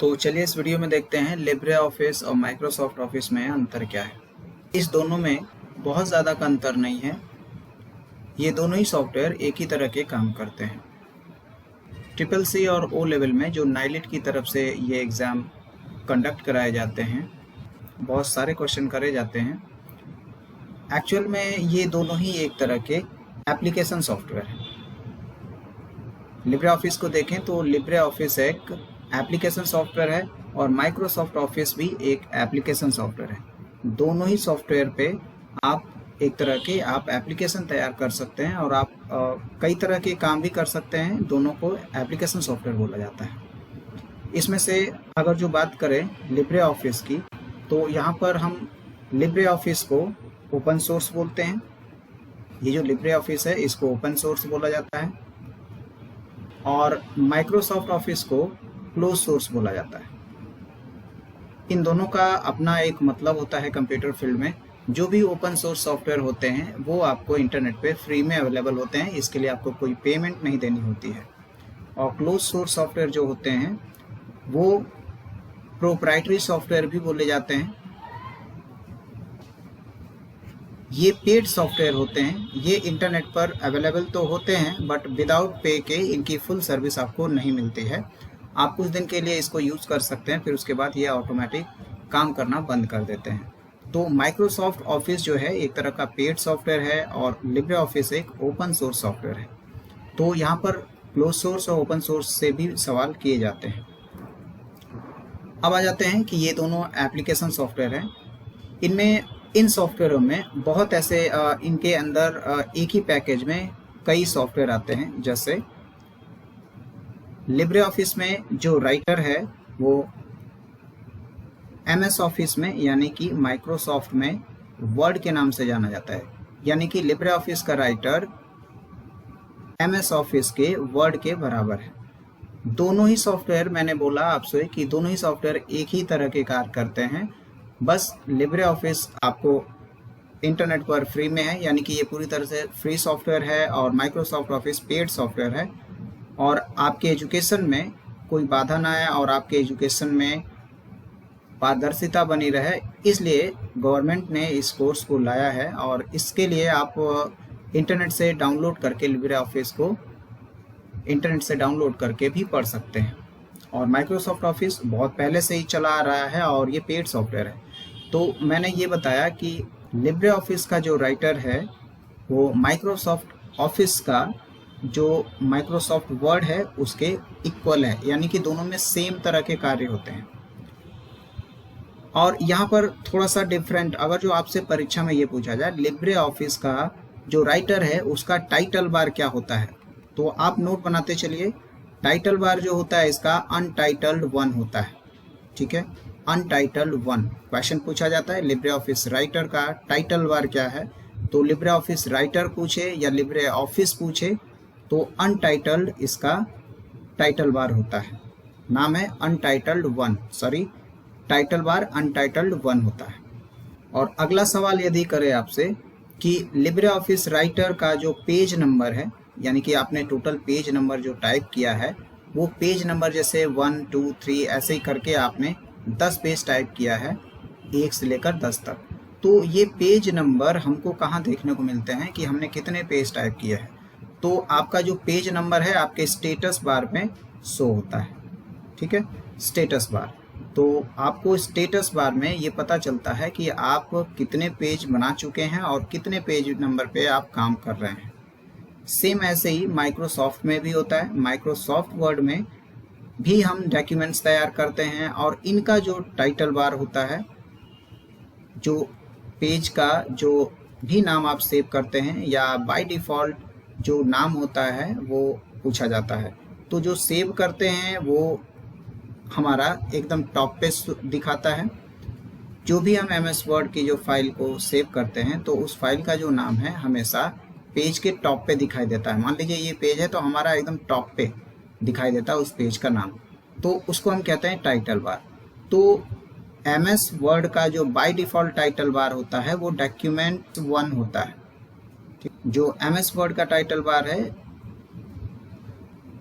तो चलिए इस वीडियो में देखते हैं लिब्रे ऑफिस और माइक्रोसॉफ्ट ऑफिस में अंतर क्या है। इस दोनों में बहुत ज़्यादा का अंतर नहीं है। ये दोनों ही सॉफ्टवेयर एक ही तरह के काम करते हैं। ट्रिपल सी और ओ लेवल में जो नाइलिट की तरफ से ये एग्ज़ाम कंडक्ट कराए जाते हैं, बहुत सारे क्वेश्चन करे जाते हैं। एक्चुअल में ये दोनों ही एक तरह के एप्लीकेशन सॉफ्टवेयर हैं। लिब्रे ऑफिस को देखें तो लिब्रे ऑफिस एक एप्लीकेशन सॉफ्टवेयर है और माइक्रोसॉफ्ट ऑफिस भी एक एप्लीकेशन सॉफ्टवेयर है। दोनों ही सॉफ्टवेयर पे आप एक तरह के एप्लीकेशन तैयार कर सकते हैं और आप कई तरह के काम भी कर सकते हैं। दोनों को एप्लीकेशन सॉफ्टवेयर बोला जाता है। इसमें से अगर जो बात करें लिब्रे ऑफिस की, तो यहाँ पर हम लिब्रे ऑफिस को ओपन सोर्स बोलते हैं। ये जो लिब्रे ऑफिस है इसको ओपन सोर्स बोला जाता है और माइक्रोसॉफ्ट ऑफिस को क्लोज सोर्स बोला जाता है। इन दोनों का अपना एक मतलब होता है कंप्यूटर फील्ड में। जो भी ओपन सोर्स सॉफ्टवेयर होते हैं वो आपको इंटरनेट पे फ्री में अवेलेबल होते हैं, इसके लिए आपको कोई पेमेंट नहीं देनी होती है। और क्लोज सोर्स सॉफ्टवेयर जो होते हैं वो प्रोप्राइटरी सॉफ्टवेयर भी बोले जाते हैं। ये पेड सॉफ्टवेयर होते हैं। ये इंटरनेट पर अवेलेबल तो होते हैं बट विदाउट पे के इनकी फुल सर्विस आपको नहीं मिलती है। आप कुछ दिन के लिए इसको यूज़ कर सकते हैं, फिर उसके बाद ये ऑटोमेटिक काम करना बंद कर देते हैं। तो माइक्रोसॉफ्ट ऑफिस जो है एक तरह का पेड सॉफ्टवेयर है और लिब्रे ऑफिस एक ओपन सोर्स सॉफ्टवेयर है। तो यहाँ पर क्लोज सोर्स और ओपन सोर्स से भी सवाल किए जाते हैं। अब आ जाते हैं कि ये दोनों एप्लीकेशन सॉफ्टवेयर हैं। इन सॉफ्टवेयरों में बहुत ऐसे इनके अंदर एक ही पैकेज में कई सॉफ्टवेयर आते हैं। जैसे लिब्रे ऑफिस में जो राइटर है वो MS ऑफिस में यानी कि माइक्रोसॉफ्ट में वर्ड के नाम से जाना जाता है। यानी कि लिब्रे ऑफिस का राइटर MS ऑफिस के वर्ड के बराबर है। दोनों ही सॉफ्टवेयर, मैंने बोला आपसे कि दोनों ही सॉफ्टवेयर एक ही तरह के कार्य करते हैं। बस लिब्रे ऑफिस आपको इंटरनेट पर फ्री में है, यानी कि ये पूरी तरह से फ्री सॉफ्टवेयर है और माइक्रोसॉफ्ट ऑफिस पेड सॉफ्टवेयर है। और आपके एजुकेशन में कोई बाधा ना आए और आपके एजुकेशन में पारदर्शिता बनी रहे, इसलिए गवर्नमेंट ने इस कोर्स को लाया है। और इसके लिए आप इंटरनेट से डाउनलोड करके लिब्रे ऑफिस को इंटरनेट से डाउनलोड करके भी पढ़ सकते हैं। और माइक्रोसॉफ्ट ऑफिस बहुत पहले से ही चला आ रहा है और ये पेड सॉफ्टवेयर है। तो मैंने ये बताया कि लिब्रे ऑफिस का जो राइटर है वो माइक्रोसॉफ्ट ऑफिस का जो माइक्रोसॉफ्ट वर्ड है उसके इक्वल है, यानी कि दोनों में सेम तरह के कार्य होते हैं। और यहाँ पर थोड़ा सा डिफरेंट, अगर जो आपसे परीक्षा में ये पूछा जाए लिब्रे ऑफिस का जो राइटर है उसका टाइटल बार क्या होता है, तो आप नोट बनाते चलिए। टाइटल बार जो होता है इसका अनटाइटल्ड 1 होता है। ठीक है, अनटाइटल्ड 1 क्वेश्चन पूछा जाता है लिब्रे ऑफिस राइटर का टाइटल बार क्या है, तो लिब्रे ऑफिस राइटर पूछे या लिब्रे ऑफिस पूछे तो अनटाइटल्ड इसका टाइटल बार होता है। नाम है untitled 1, sorry title bar untitled 1 होता है। और अगला सवाल यदि करे आपसे कि लिब्रे ऑफिस राइटर का जो पेज नंबर है, यानी कि आपने टोटल पेज नंबर जो टाइप किया है वो पेज नंबर जैसे 1 2 3 ऐसे ही करके आपने 10 पेज टाइप किया है, 1 से लेकर 10 तक, तो ये पेज नंबर हमको कहाँ देखने को मिलते हैं कि हमने कितने पेज टाइप किए हैं। तो आपका जो पेज नंबर है आपके स्टेटस बार में शो होता है। ठीक है, स्टेटस बार। तो आपको स्टेटस बार में ये पता चलता है कि आप कितने पेज बना चुके हैं और कितने पेज नंबर पे आप काम कर रहे हैं। सेम ऐसे ही माइक्रोसॉफ्ट में भी होता है। माइक्रोसॉफ्ट वर्ड में भी हम डॉक्यूमेंट्स तैयार करते हैं और इनका जो टाइटल बार होता है, जो पेज का जो भी नाम आप सेव करते हैं या बाय डिफ़ॉल्ट जो नाम होता है वो पूछा जाता है, तो जो सेव करते हैं वो हमारा एकदम टॉप पे दिखाता है। जो भी हम MS वर्ड की जो फाइल को सेव करते हैं तो उस फाइल का जो नाम है हमेशा पेज के टॉप पे दिखाई देता है। मान लीजिए ये पेज है तो हमारा एकदम टॉप पे दिखाई देता है उस पेज का नाम, तो उसको हम कहते हैं टाइटल बार। तो MS वर्ड का जो बाय डिफ़ॉल्ट टाइटल बार होता है वो डॉक्यूमेंट 1 होता है। जो MS वर्ड का टाइटल बार है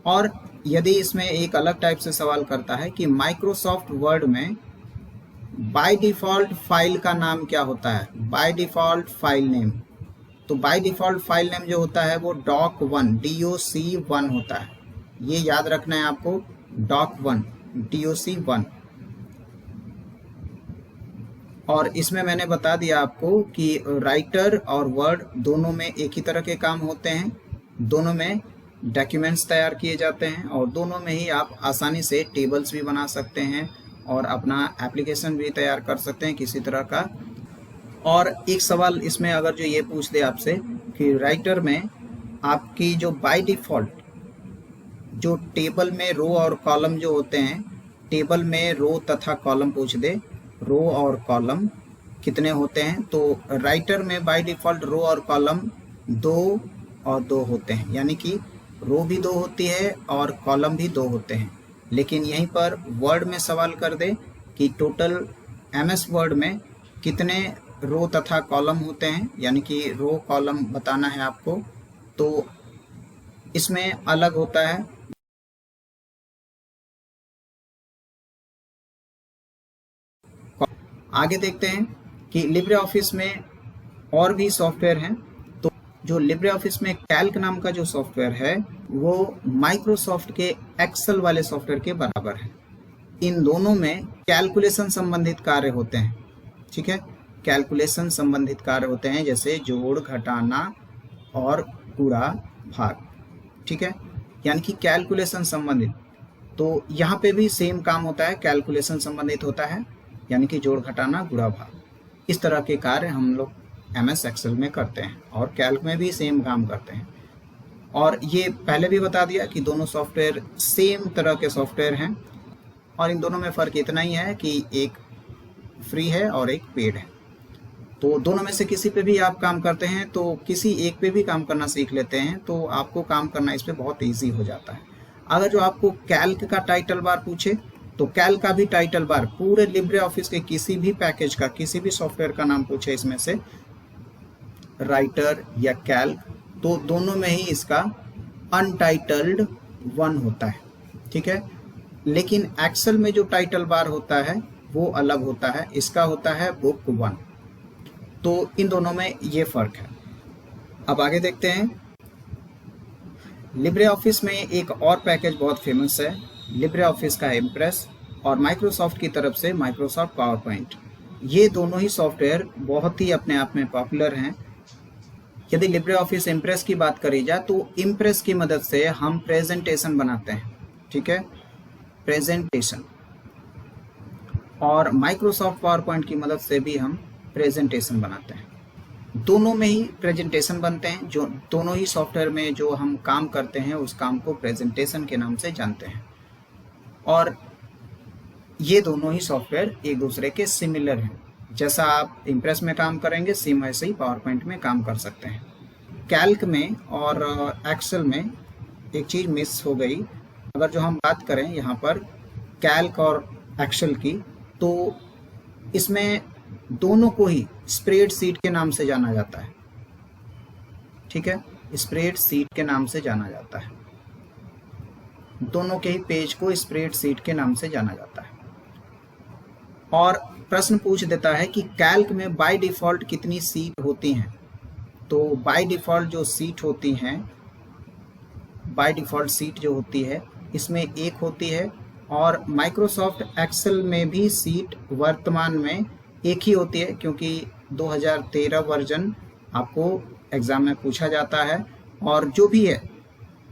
और यदि इसमें एक अलग टाइप से सवाल करता है कि माइक्रोसॉफ्ट वर्ड में बाय डिफ़ॉल्ट फाइल का नाम क्या होता है, बाय डिफ़ॉल्ट फाइल नेम, तो बाय डिफ़ॉल्ट फाइल नेम जो होता है वो doc1 DOC1 होता है। ये याद रखना है आपको, doc1 DOC1। और इसमें मैंने बता दिया आपको कि राइटर और वर्ड दोनों में एक ही तरह के काम होते हैं, दोनों में डॉक्यूमेंट्स तैयार किए जाते हैं और दोनों में ही आप आसानी से टेबल्स भी बना सकते हैं और अपना एप्लीकेशन भी तैयार कर सकते हैं किसी तरह का। और एक सवाल इसमें अगर जो ये पूछ दे आपसे कि राइटर में आपकी जो बाय डिफ़ॉल्ट जो टेबल में रो और कॉलम जो होते हैं, टेबल में रो तथा कॉलम पूछ दे, रो और कॉलम कितने होते हैं, तो राइटर में बाय डिफ़ॉल्ट रो और कॉलम 2 और 2 होते हैं, यानी कि रो भी 2 होती है और कॉलम भी 2 होते हैं। लेकिन यहीं पर वर्ड में सवाल कर दे कि टोटल MS वर्ड में कितने रो तथा कॉलम होते हैं, यानी कि रो कॉलम बताना है आपको, तो इसमें अलग होता है। आगे देखते हैं कि लिब्रे ऑफिस में और भी सॉफ्टवेयर हैं। तो जो लिब्रे ऑफिस में कैल्क नाम का जो सॉफ्टवेयर है वो माइक्रोसॉफ्ट के एक्सेल वाले सॉफ्टवेयर के बराबर है। इन दोनों में कैलकुलेशन संबंधित कार्य होते हैं, ठीक है, कैलकुलेशन संबंधित कार्य होते हैं, जैसे जोड़, घटाना और गुणा, भाग, ठीक है, यानी कि कैलकुलेशन संबंधित। तो यहाँ पे भी सेम काम होता है, कैलकुलेशन संबंधित होता है, यानी कि जोड़, घटाना, गुणा, भाग, इस तरह के कार्य हम लोग MS एक्सेल में करते हैं और कैल्क में भी सेम काम करते हैं। और ये पहले भी बता दिया कि दोनों सॉफ्टवेयर सेम तरह के सॉफ्टवेयर हैं और इन दोनों में फ़र्क इतना ही है कि एक फ्री है और एक पेड है। तो दोनों में से किसी पे भी आप काम करते हैं तो किसी एक पे भी काम करना सीख लेते हैं तो आपको काम करना इस पे बहुत ईजी हो जाता है। अगर जो आपको कैल्क का टाइटल बार पूछे तो कैल्क का भी टाइटल बार पूरे लिब्रे ऑफिस के किसी भी पैकेज का, किसी भी सॉफ्टवेयर का नाम पूछे इसमें से, राइटर या कैल्क, तो दोनों में ही इसका अनटाइटल्ड 1 होता है, ठीक है। लेकिन एक्सेल में जो टाइटल बार होता है वो अलग होता है, इसका होता है बुक 1। तो इन दोनों में ये फ़र्क है। अब आगे देखते हैं, लिब्रे ऑफिस में एक और पैकेज बहुत फेमस है, लिब्रे ऑफिस का इम्प्रेस और माइक्रोसॉफ्ट की तरफ से माइक्रोसॉफ्ट पावर पॉइंट। ये दोनों ही सॉफ्टवेयर बहुत ही अपने आप में पॉपुलर हैं। यदि लिब्रे ऑफिस इम्प्रेस की बात करी जाए तो इम्प्रेस की मदद से हम प्रेजेंटेशन बनाते हैं, ठीक है, प्रेजेंटेशन, और माइक्रोसॉफ्ट पावर पॉइंट की मदद से भी हम प्रेजेंटेशन बनाते हैं। दोनों में ही प्रेजेंटेशन बनते हैं, जो दोनों ही सॉफ्टवेयर में जो हम काम करते हैं उस काम को प्रेजेंटेशन के नाम से जानते हैं। और ये दोनों ही सॉफ्टवेयर एक दूसरे के सिमिलर हैं, जैसा आप इम्प्रेस में काम करेंगे सेम वैसे ही पावर पॉइंट में काम कर सकते हैं। कैल्क में और एक्सेल में एक चीज़ मिस हो गई। अगर जो हम बात करें यहाँ पर कैल्क और एक्सेल की, तो इसमें दोनों को ही स्प्रेडशीट के नाम से जाना जाता है, ठीक है, स्प्रेडशीट के नाम से जाना जाता है। दोनों के ही पेज को स्प्रेडशीट के नाम से जाना जाता है। और प्रश्न पूछ देता है कि कैल्क में बाय डिफ़ॉल्ट कितनी सीट होती हैं, तो बाय डिफ़ॉल्ट जो सीट होती हैं, बाय डिफ़ॉल्ट सीट जो होती है इसमें 1 होती है। और माइक्रोसॉफ्ट एक्सेल में भी सीट वर्तमान में 1 ही होती है, क्योंकि 2013 वर्जन आपको एग्ज़ाम में पूछा जाता है। और जो भी है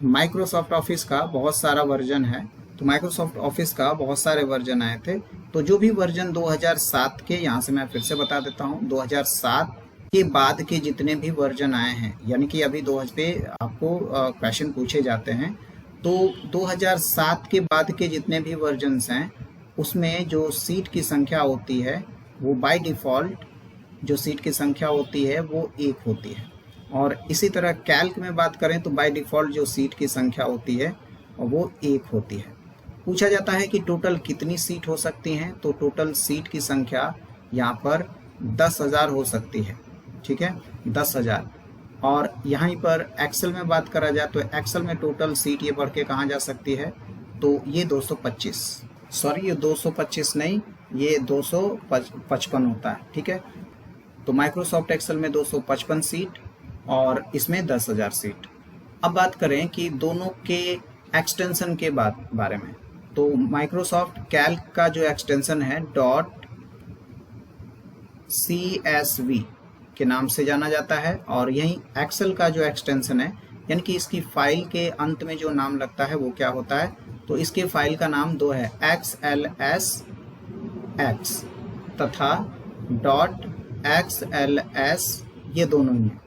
माइक्रोसॉफ्ट ऑफिस का बहुत सारा वर्जन है, तो माइक्रोसॉफ्ट ऑफिस का बहुत सारे वर्जन आए थे, तो जो भी वर्जन 2007 के, यहाँ से मैं फिर से बता देता हूँ, 2007 के बाद के जितने भी वर्जन आए हैं, यानी कि अभी 2000 पे आपको क्वेश्चन पूछे जाते हैं, तो 2007 के बाद के जितने भी वर्जन्स हैं उसमें जो सीट की संख्या होती है वो बाय डिफ़ॉल्ट जो सीट की संख्या होती है वो 1 होती है। और इसी तरह कैल्क में बात करें तो बाय डिफ़ॉल्ट जो सीट की संख्या होती है वो 1 होती है। पूछा जाता है कि टोटल कितनी सीट हो सकती हैं, तो टोटल सीट की संख्या यहाँ पर 10,000 हो सकती है, ठीक है, 10,000। और यहाँ पर एक्सेल में बात करा जाए तो एक्सेल में टोटल सीट ये बढ़ के कहाँ जा सकती है, तो ये 225, सॉरी ये 225 नहीं, ये 255 होता है, ठीक है। तो माइक्रोसॉफ्ट एक्सेल में 255 सीट और इसमें 10,000 सीट। अब बात करें कि दोनों के एक्सटेंशन के बारे में, तो माइक्रोसॉफ्ट कैल्क का जो एक्सटेंशन है .csv के नाम से जाना जाता है, और यही एक्सेल का जो एक्सटेंशन है, यानी कि इसकी फाइल के अंत में जो नाम लगता है वो क्या होता है, तो इसके फाइल का नाम दो है, XLSX तथा .xls, ये दोनों ही हैं।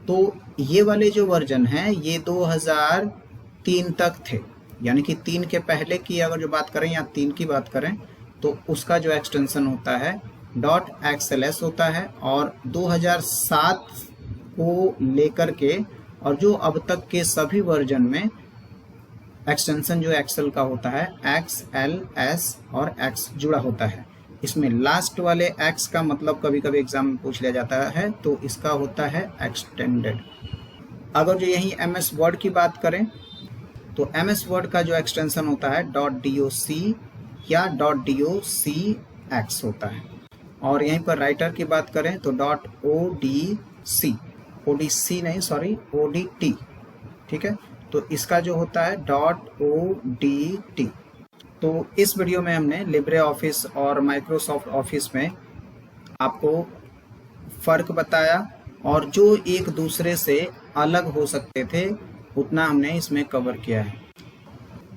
तो ये वाले जो वर्जन हैं ये 2003 तक थे, यानी कि 3 के पहले की अगर जो बात करें या 3 की बात करें तो उसका जो एक्सटेंशन होता है .xls होता है, और 2007 को लेकर के और जो अब तक के सभी वर्जन में एक्सटेंशन जो एक्सेल का होता है XLS और X जुड़ा होता है। इसमें लास्ट वाले X का मतलब कभी कभी एग्जाम में पूछ लिया जाता है, तो इसका होता है एक्सटेंडेड। अगर जो यही MS वर्ड की बात करें तो MS वर्ड का जो एक्सटेंशन होता है .doc या .docx होता है, और यहीं पर राइटर की बात करें तो .odc नहीं, सॉरी odt, ठीक है। तो इसका जो होता है .odt। तो इस वीडियो में हमने लिब्रे ऑफिस और माइक्रोसॉफ्ट ऑफिस में आपको फ़र्क बताया, और जो एक दूसरे से अलग हो सकते थे उतना हमने इसमें कवर किया है।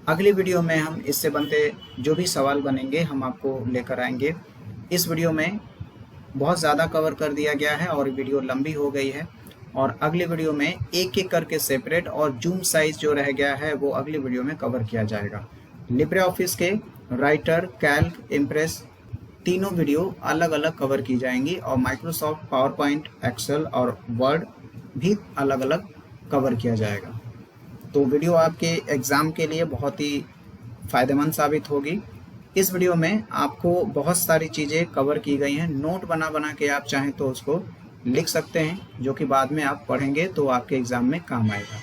अगली वीडियो में हम इससे बनते जो भी सवाल बनेंगे हम आपको लेकर आएंगे। इस वीडियो में बहुत ज़्यादा कवर कर दिया गया है और वीडियो लंबी हो गई है, और अगली वीडियो में एक एक करके सेपरेट और जूम साइज जो रह गया है वो अगली वीडियो में कवर किया जाएगा। लिब्रे ऑफिस के राइटर, कैल्क, इम्प्रेस तीनों वीडियो अलग अलग कवर की जाएंगी, और माइक्रोसॉफ्ट पावर पॉइंट, एक्सेल और वर्ड भी अलग अलग कवर किया जाएगा। तो वीडियो आपके एग्ज़ाम के लिए बहुत ही फ़ायदेमंद साबित होगी। इस वीडियो में आपको बहुत सारी चीज़ें कवर की गई हैं, नोट बना बना के आप चाहें तो उसको लिख सकते हैं, जो कि बाद में आप पढ़ेंगे तो आपके एग्ज़ाम में काम आएगा।